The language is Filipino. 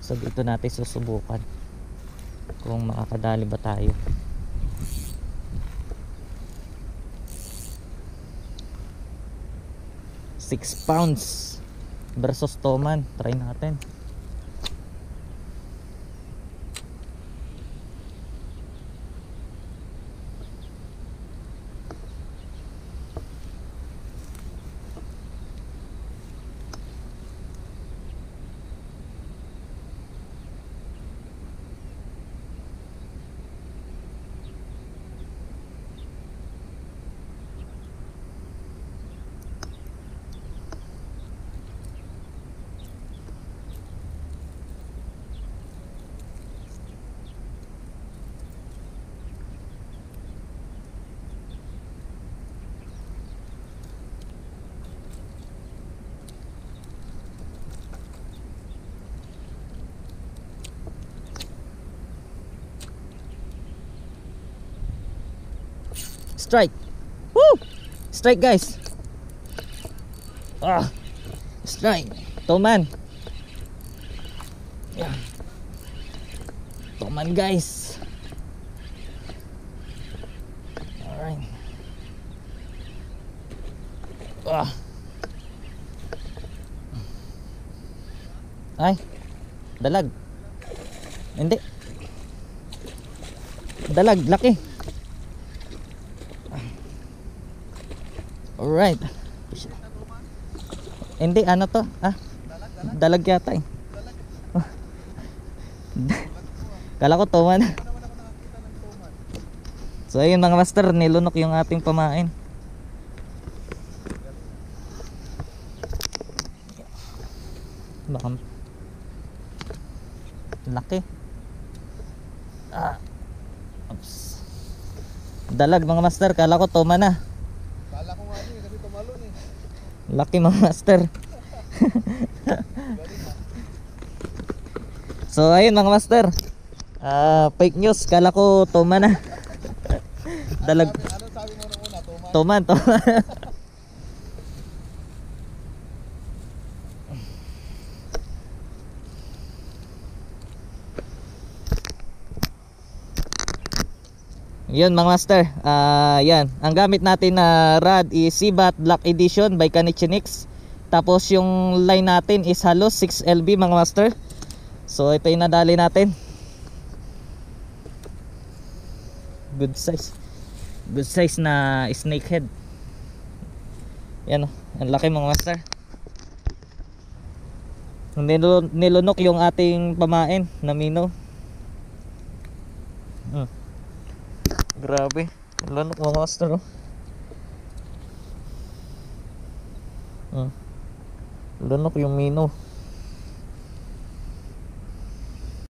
So dito natin susubukan kung makakadali ba tayo. £6 versus Toman. Try natin. Strike. Woo! Strike guys. Strike. Toman. Yeah. Toman guys. Alright. Ay. Dalag. Hindi. Dalag, laki. Alright. Hindi, ano to? Dalag yata eh. Kala ko Toman. So ayun mga master, nilunok yung ating pamain. Baka laki. Oops. Dalag mga master, kala ko Toman na. Laki mga master. So ayun mga master, fake news, kala ko Toman na. Dalag. Ano sabi mo nung una? Toman. Toman. Yun mga master, yan. Ang gamit natin na rod is Seabat Black Edition by Kanichinix. Tapos yung line natin is halos 6LB mga master. So ito yung nadali natin. Good size. Good size na snakehead. Yan o, ang laki mga master. Nilunok yung ating pamain na minnow. Grabe, lunok mga master lunok yung minnow.